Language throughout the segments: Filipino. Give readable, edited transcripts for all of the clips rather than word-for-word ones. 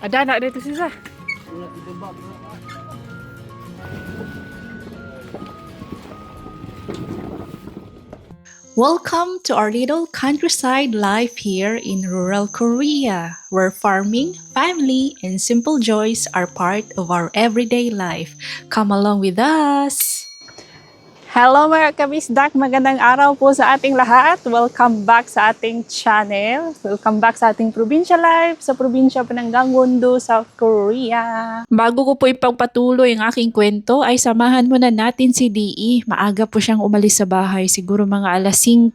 Ada anak dia tu susah. Welcome to our little countryside life here in rural Korea, where farming, family, and simple joys are part of our everyday life. Come along with us! Hello mga kabisdak, magandang araw po sa ating lahat. Welcome back sa ating channel. Welcome back sa ating probinsya life sa probinsya pa ng Gangwon-do, South Korea. Bago ko po ipagpatuloy ang aking kwento, ay samahan muna natin si DE. Maaga po siyang umalis sa bahay, siguro mga alas 5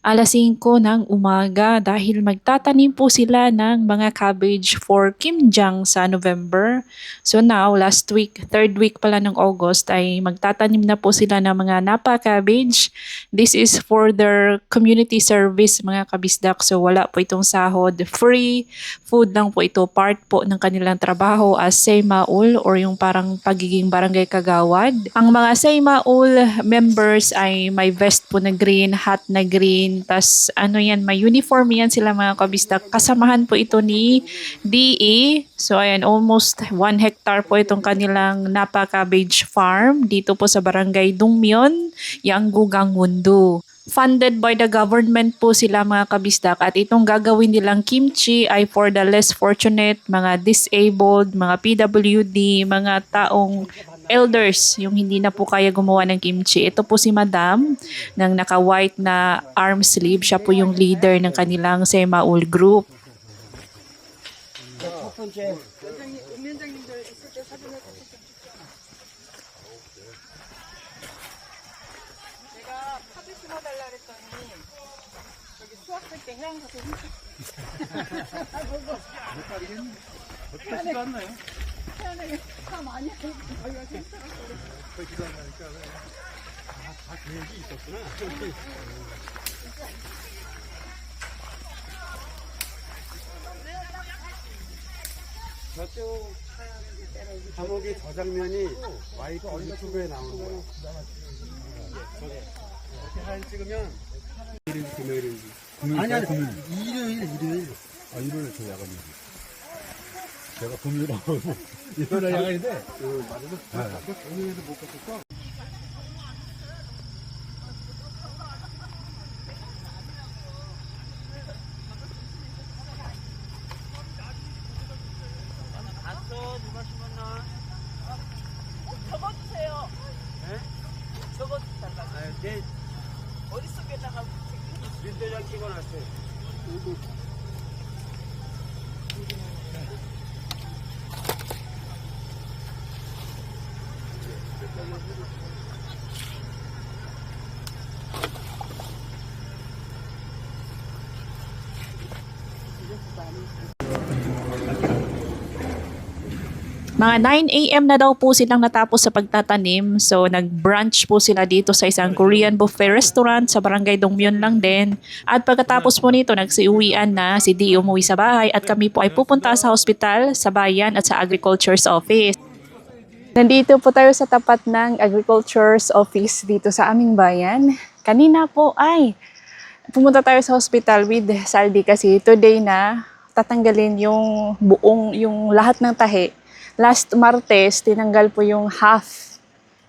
ng umaga dahil magtatanim po sila ng mga cabbage for Kimjang sa November. So now, last week, third week pala ng August ay magtatanim na po sila ng mga napa cabbage. This is for their community service mga kabisdak. So wala po itong sahod. Free food lang po ito. Part po ng kanilang trabaho as Seimaul or yung parang pagiging barangay kagawad. Ang mga Seimaul members ay may vest po na green, hat na green, tas may uniform yan sila mga kabisdak. Kasamahan po ito ni DE. So ayan, almost 1 hectare po itong kanilang napa cabbage farm dito po sa barangay Dongmyeon, Yanggu, Gangwon-do. Funded by the government po sila mga kabisdak at itong gagawin nilang kimchi ay for the less fortunate, mga disabled, mga PWD, mga taong elders, yung hindi na po kaya gumawa ng kimchi. Ito po si Madam ng naka-white na arm sleeve. Siya po yung leader ng kanilang Semaul group. 저쪽 감옥의 저 장면이 와이프 유튜브에 나오는 거야. 이렇게 사진 찍으면 일요일 금요일인지. 아니 일요일. 아 일요일 저 야간이지. 제가 금요일하고 일요일 야간인데. 맞아. 금요일에도 못 갔었어. 적어주세요. 네? 적어달라고. 내 머릿속에다가 민대장 찍어놨어요. Mga 9 a.m. na daw po silang natapos sa pagtatanim. So nag-brunch po sila dito sa isang Korean buffet restaurant sa barangay Dongmyeon lang din. At pagkatapos po nito, nagsiuwian na si Di umuwi sa bahay at kami po ay pupunta sa hospital, sa bayan at sa agriculture's office. Nandito po tayo sa tapat ng agriculture's office dito sa aming bayan. Kanina po ay pumunta tayo sa hospital with Saldi kasi today na tatanggalin yung lahat ng tahi. Last Martes, tinanggal po yung half.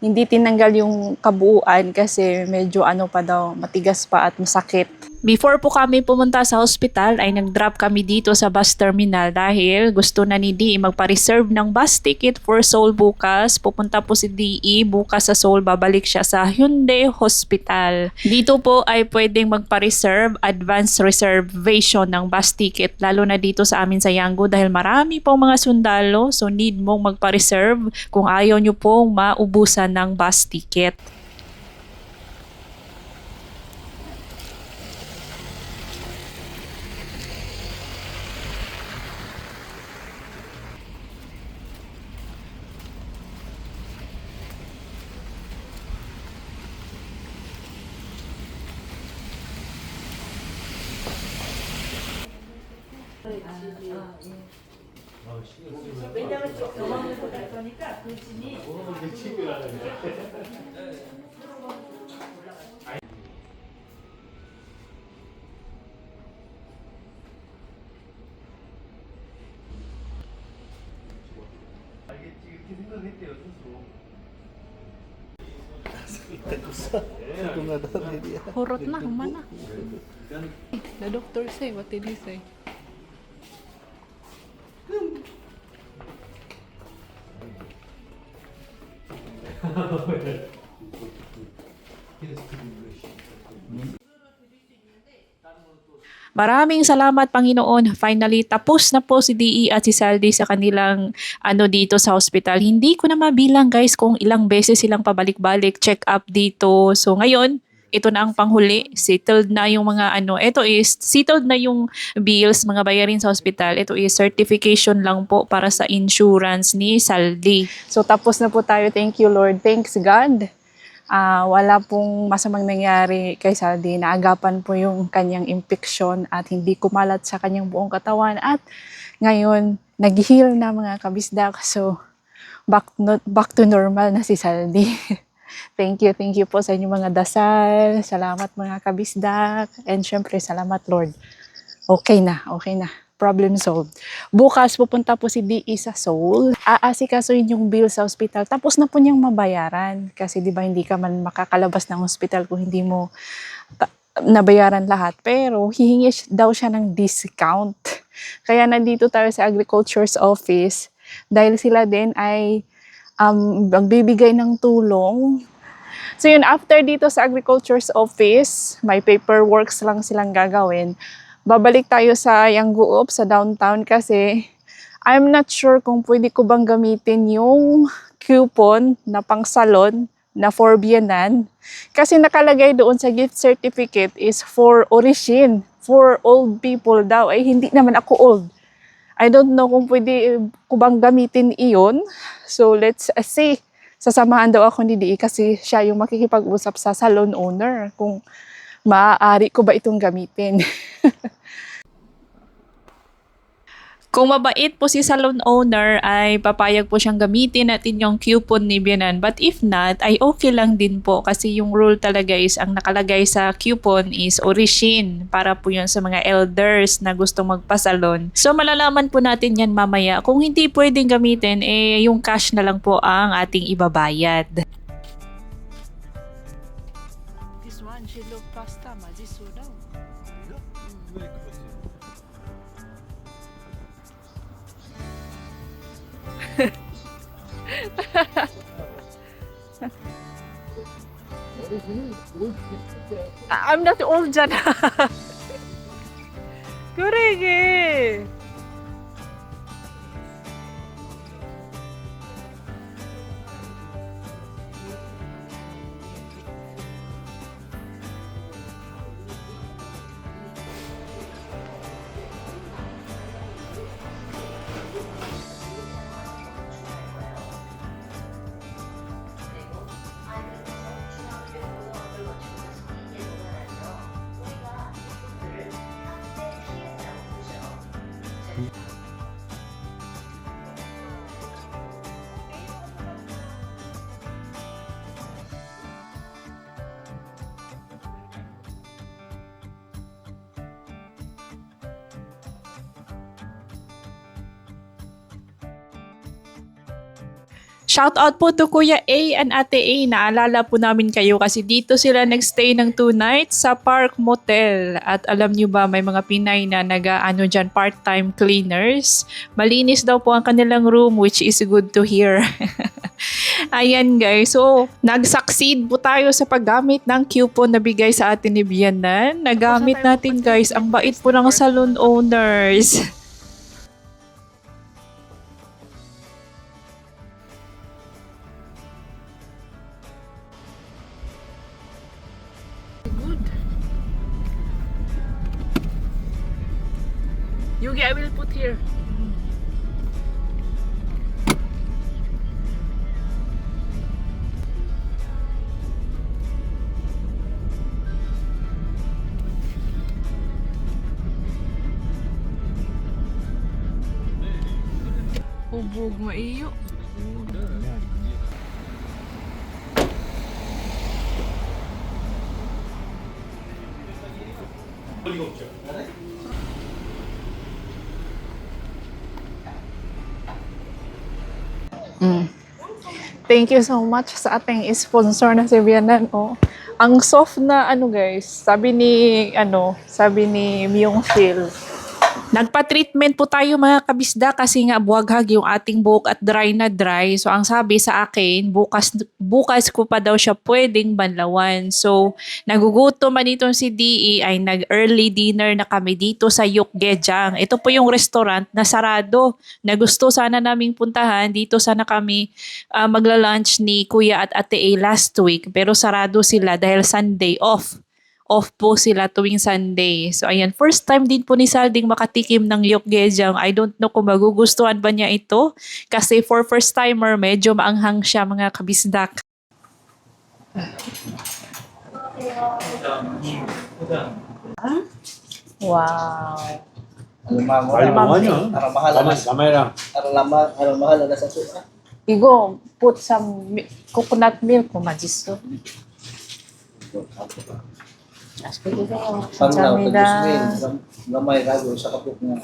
Hindi tinanggal yung kabuuan kasi medyo pa daw, matigas pa at masakit. Before po kami pumunta sa hospital ay nag-drop kami dito sa bus terminal dahil gusto na ni DE magpa-reserve ng bus ticket for Seoul bukas. Pupunta po si DE bukas sa Seoul, babalik siya sa Hyundai Hospital. Dito po ay pwedeng magpa-reserve, advance reservation ng bus ticket lalo na dito sa amin sa Yanggu dahil marami pong mga sundalo, so need mong magpa-reserve kung ayaw nyo pong maubusan ng bus ticket. 왜냐면 좀 경험을 할 거니까 그 짐이 생각했대요, 스스로. Hurot na, humana. The doctor say, what did he say? Maraming salamat Panginoon. Finally, tapos na po si DE at si Saldi sa kanilang dito sa hospital. Hindi ko na mabilang guys kung ilang beses silang pabalik-balik check up dito. So ngayon, ito na ang panghuli. Settled na yung mga ito is settled na yung bills, mga bayarin sa hospital. Ito is certification lang po para sa insurance ni Saldi. So tapos na po tayo. Thank you Lord. Thanks God. Wala pong masamang nangyari kay Saldi. Naagapan po yung kanyang infection at hindi kumalat sa kanyang buong katawan. At ngayon, nag-heal na mga kabisdak. So, back to normal na si Saldi. Thank you po sa inyong mga dasal. Salamat mga kabisdak. And syempre, salamat Lord. Okay na. Problem solved. Bukas pupunta po si DE sa Seoul. Aasikasuhin yung bill sa hospital. Tapos na po niyang mabayaran. Kasi di ba hindi ka man makakalabas ng hospital kung hindi mo nabayaran lahat. Pero hihingi daw siya ng discount. Kaya nandito tayo sa Agriculture's Office. Dahil sila din ay magbibigay ng tulong. So yun, after dito sa Agriculture's Office, may paperworks lang silang gagawin. Babalik tayo sa Yangguop, sa downtown kasi I'm not sure kung pwede ko bang gamitin yung coupon na pang salon na for Biyenan. Kasi nakalagay doon sa gift certificate is for origin, for old people daw. Ay hindi naman ako old. I don't know kung pwede ko bang gamitin iyon. So let's see. Sasamahan daw ako ni DE kasi siya yung makikipag-usap sa salon owner kung maaari ko ba itong gamitin. Kung mabait po si salon owner ay papayag po siyang gamitin natin yung coupon ni Biyanan. But if not, ay okay lang din po kasi yung rule talaga is ang nakalagay sa coupon is origin para po yun sa mga elders na gustong magpasalon. So malalaman po natin yan mamaya. Kung hindi pwedeng gamitin, yung cash na lang po ang ating ibabayad. This one, she look pasta, majisu daw. I'm not old dyan. Correct eh. Shout out po to Kuya A and Ate A. Naalala po namin kayo kasi dito sila nagstay ng 2 nights sa Park Motel. At alam nyo ba, may mga Pinay na dyan, part-time cleaners. Malinis daw po ang kanilang room, which is good to hear. Ayan guys, so nag-succeed po tayo sa paggamit ng coupon na bigay sa atin ni Biyanan. Nagamit natin guys, ang bait po ng salon owners. Yugi, I will put here. Hubog maiyo. Thank you so much sa ating sponsor na si Vianan. Oh. Ang soft na ano guys, sabi ni Myung Phil. Nagpa-treatment po tayo mga kabisda kasi nga buwaghag yung ating buhok at dry na dry. So ang sabi sa akin, bukas ko pa daw siya pwedeng banlawan. So nagugutom man itong si DE ay nag-early dinner na kami dito sa Yukgejang. Ito po yung restaurant na sarado. Na gusto sana naming puntahan. Dito sana kami magla-lunch ni Kuya at Ate A last week. Pero sarado sila dahil Sunday off. Off po sila tuwing Sunday. So ayan, first time din po ni Salding makatikim ng Yukgejang. I don't know kung magugustuhan ba niya ito. Kasi for first timer, medyo maanghang siya mga kabisdak. Wow. Ay, mga nyo. Alam mahal na sa suka. Igo, put some coconut milk ko majiso. Panglaw, Kamsamnida. gamay rago sa kapuk niya.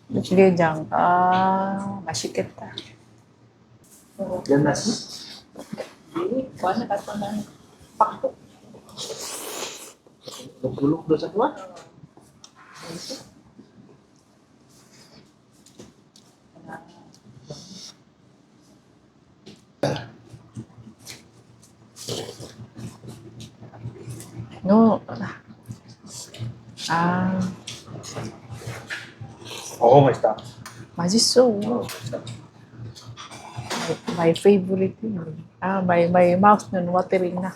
Yukgejang. Ah, 맛있겠다. Yan na. Kuha na ka ng pakto. Pagpulok doon sa kuwa. No. Ah, Oo, may stop. 맛있어. My favorite yun. Ah, my mouth nun watering na.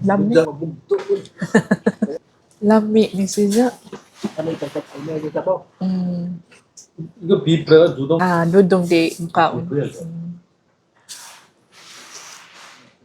Lami. Mabugto. Lami ni siya. Ano yung tapat? Ano yung tapat? 이거 비프가 누동. Ah, dudong di mukhaon.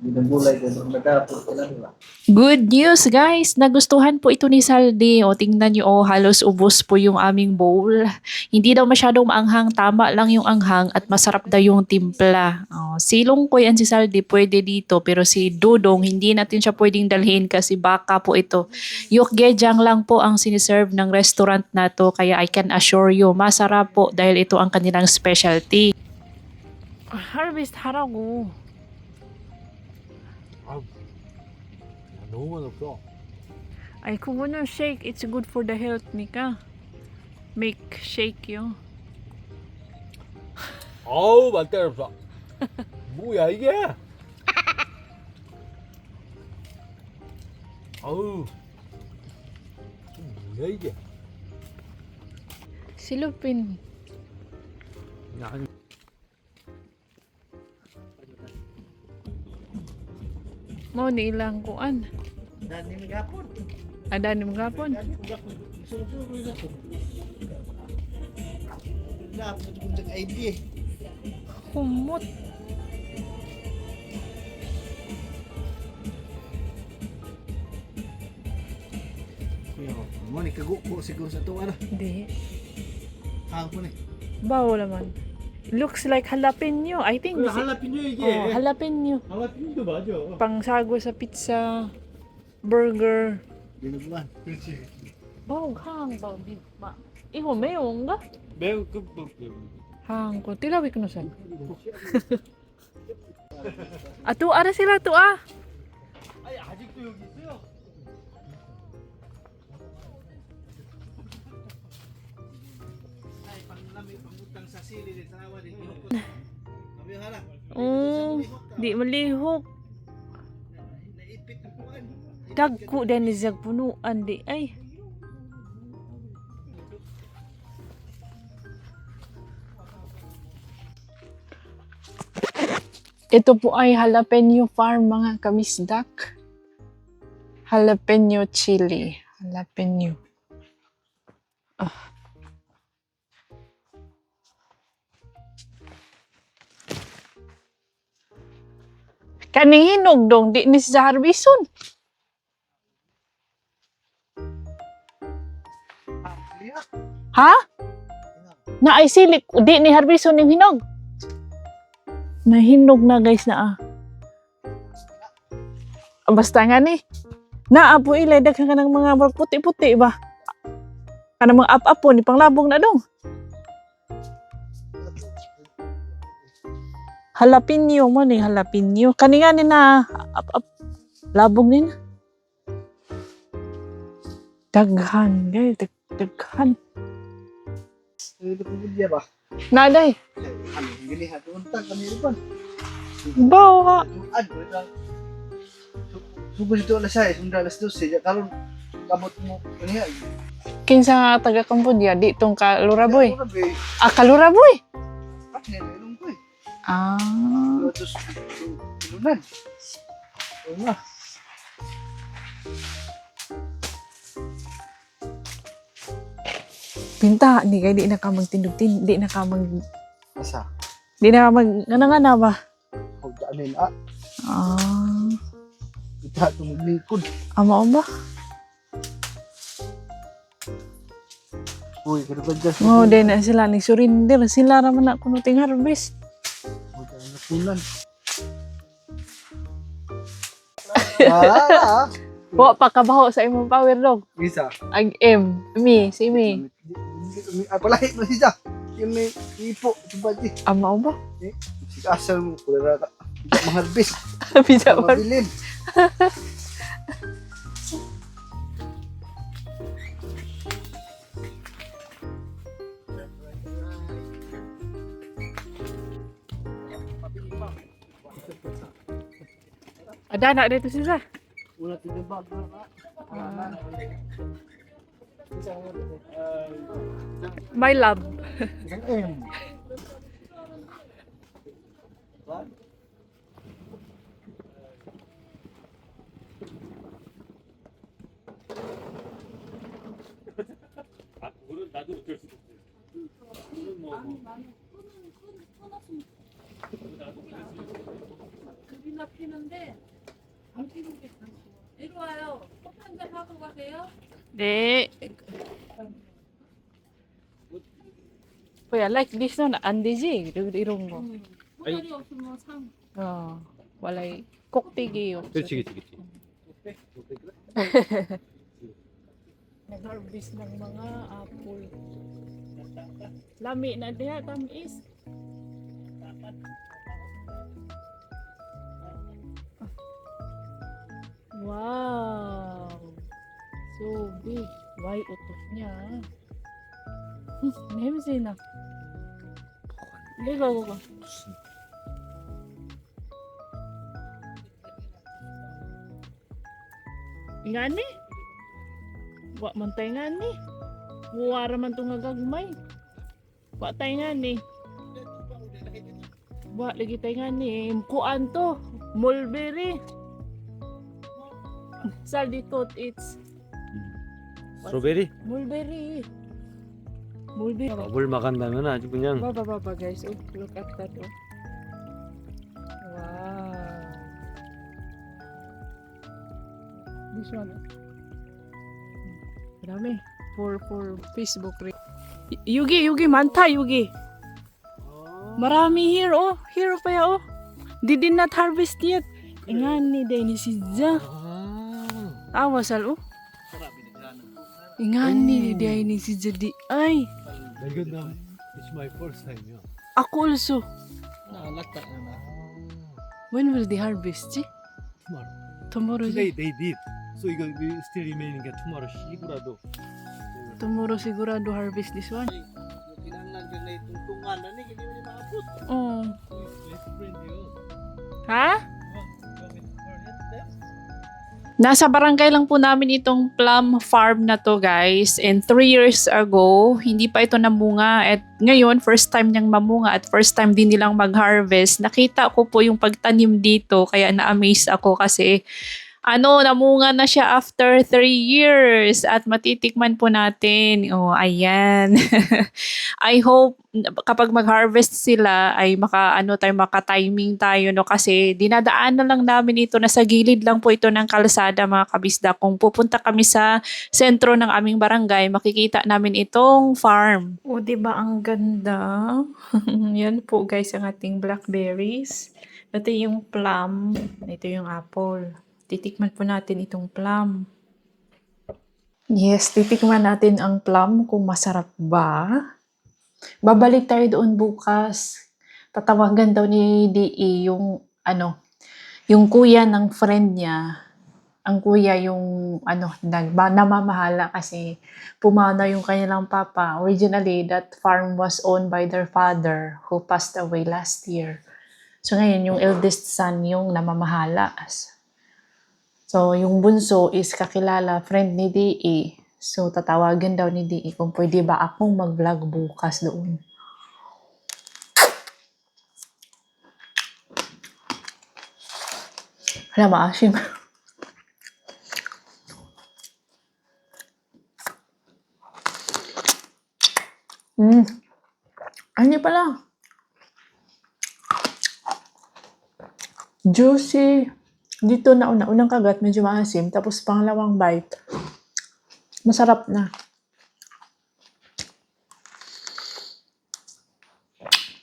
Hindi ng bulay ko. Nagkapot ka na nila. Good news guys! Nagustuhan po ito ni Saldi. O tingnan nyo, halos ubos po yung aming bowl. Hindi daw masyadong maanghang, tama lang yung anghang at masarap daw yung timpla. O, silong ko yan si Saldi, pwede dito. Pero si Dudong, hindi natin siya pwedeng dalhin kasi baka po ito. Yukgejang lang po ang siniserve ng restaurant na to. Kaya I can assure you, masarap po dahil ito ang kanilang specialty. Harvest 하라고. 너무 맛없어. Ay, 그거는 shake. It's good for the health, Mika. Make shake yo. 어우, 맛깔 없어. 뭐야, 이게? 어우. 뭐야, 이게? Silupin. 아니, Mo ni ilang kuan. Dani ng gapon. Ada ni magapon. Dani ng gapon. Sulo-sulo yung gapon. Gapon kung jag ID. Humot. Kuya, mo ni kaguko siguro sa to ano. Hindi. Hapon eh. Bawal naman. Looks like jalapeno. I think. 그래, 할라피뇨 이게. Oh, jalapeno. 할라피뇨도 맞아. Pangsago sa pizza, burger. Dinuguan. Kiksi. Bawag hang ba di ba? Iho mayong ga? 매우 그 Hang ko tilawi ko no san. Ato ara sila to ah. 아니, 아직도 여기 있어요? Ay, panglamig, pangutang sa sili din sa awa din. Kami hala. Oh, di malihok. Naipit ng kuan. Dagko din ni zag punuan di ay. Ito po ay jalapeno farm mga kamisdak. Jalapeno chili. Jalapeno. Kaning hinog dong, di ni sa harbison. Ha? Na ay silik, di ni harbison yung hinog. Nahinog na guys na Basta nga ni. Naapo ilay, daghan ka ng mga murag puti-puti ba? Kanang mga ap-apo, ni panglabong na dong. Jalapeno mo ni, jalapeno. Kani nga ni na, labong ni na. Daghan, guys, daghan. Ito po dia ba? Naday, Ano, gini ha, untang kami rin. baw ha. Sugod ito alas 6, sunda alas 12. Karon kamot mo kaniya. Kinsa nga taga Cambodia, di tong Kaluraboy. Ano ba? Kaluraboy? Pak nilong ko eh. Ah. Lotus ilunan. Oo nga. Pinta, di kay di na ka magtindog-tin, di na ka mag, Asa? di na ka mag, nga ba? Huwag daanin ah. Ah. Ita tumiglikod. Ama ba? Uy, kada ba dyan? Oh, di na sila ni surrender. Sila raman na kuno ting harvest. Huwag daan na pulan. Ah, Wa pa kabaho sa imong power dog. Bisa. Ag me, si me. Palahi mo siya. Yung may ipo, diba di? Ama ba? Si asal mo, kula ka. Maharbis. Bisa ba? Mabilin. Ada nak dito sila. Wala tinubag na. My love. Isang M. 우리나 피는데 안 피우겠어. 이리 와요. 커피 한잔 하고 가세요. Di. Kuya, like this no, na andiji. Irong mo. 모자리 없으면 상. Oh, walay kokpigi yo. 그렇지, 그렇지, 그렇지. Nag-harvest ng mga apple. Lami na diha, tamis. Wow! So big. Why utok niya? 냄새 나. 내가 먹어. Ngani? Wa man tay ngani. Buwara man to nga gagmay. Wa tay ngani. Wa lagi tay ngani. Kuan to. Mulberry. Saldikot it's 스트로베리? mulberry. Mulberry. 물 막한다면 아주 그냥 Baba guys. Oh, look at that. Oh. Wow. This one. Marami. For Facebook. Yugi 많다 Yugi. Marami here oh. Here pa ya oh. They did not harvest yet. Ingani day ni si Ja. Awasal oh. Ingani day ni si Ja di ay. 이건 it's my first time요. Ako also. Naalata na na. When will they harvest? Ji? Tomorrow. Tomorrow. Today they did. So 이거 still remaining tomorrow sigurado. Tomorrow sigurado harvest this one. Kinanglan dyan na itungtungan na ni, hindi mo niya maabot. Oh. Let's friend you. Ha? Nasa barangay lang po namin itong plum farm na to guys. And 3 years ago, hindi pa ito namunga. At ngayon, first time niyang mamunga at first time din nilang mag-harvest. Nakita ko po yung pagtanim dito. Kaya na-amaze ako kasi namunga na siya after 3 years at matitikman po natin. Oh, ayan. I hope kapag mag-harvest sila ay maka-timing tayo, no, kasi dinadaanan lang namin ito, nasa gilid lang po ito ng kalsada, mga kabisdak. Kung pupunta kami sa sentro ng aming barangay, makikita namin itong farm. O, di ba ang ganda? Yan po guys ang ating blackberries. Ito yung plum, ito yung apple. Titikman po natin itong plum. Yes, titikman natin ang plum kung masarap ba. Babalik tayo doon bukas. Tatawagan daw ni DE yung kuya ng friend niya. Ang kuya yung namamahala kasi pumanaw yung kanilang papa. Originally, that farm was owned by their father who passed away last year. So ngayon, yung eldest son yung namamahala. So, yung bunso is kakilala, friend ni DE. So, tatawagan daw ni DE kung pwede ba akong mag-vlog bukas doon. Wala, maasim. Ano pala? Juicy. Dito na unang kagat, medyo maasim. Tapos pangalawang bite, masarap na.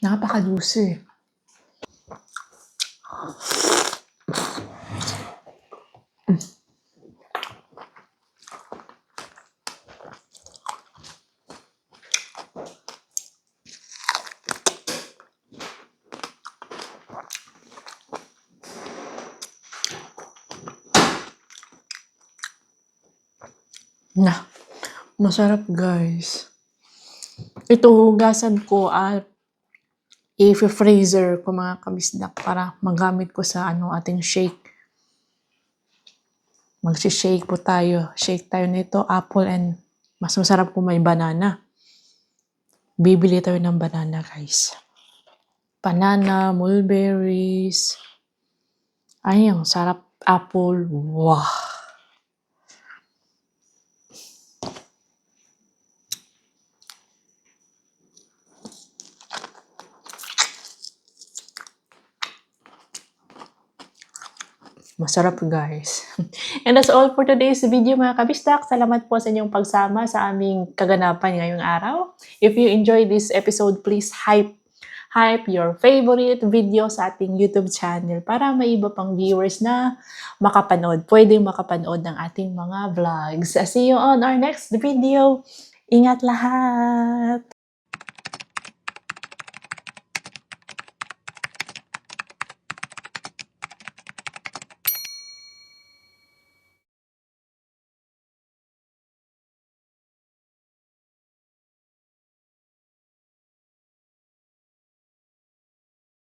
Napaka-juicy. Masarap guys. Ito hugasan ko at i-freezer ko mga kabisdak para magamit ko sa ating shake. Magsi-shake po tayo. Shake tayo nito, apple and mas masarap kung may banana. Bibili tayo ng banana guys. Banana, mulberries. Ayun, sarap apple. Wow! Masarap guys. And that's all for today's video mga kabistak. Salamat po sa inyong pagsama sa aming kaganapan ngayong araw. If you enjoyed this episode, please hype your favorite video sa ating YouTube channel para may iba pang viewers na pwedeng makapanood ng ating mga vlogs. See you on our next video. Ingat lahat!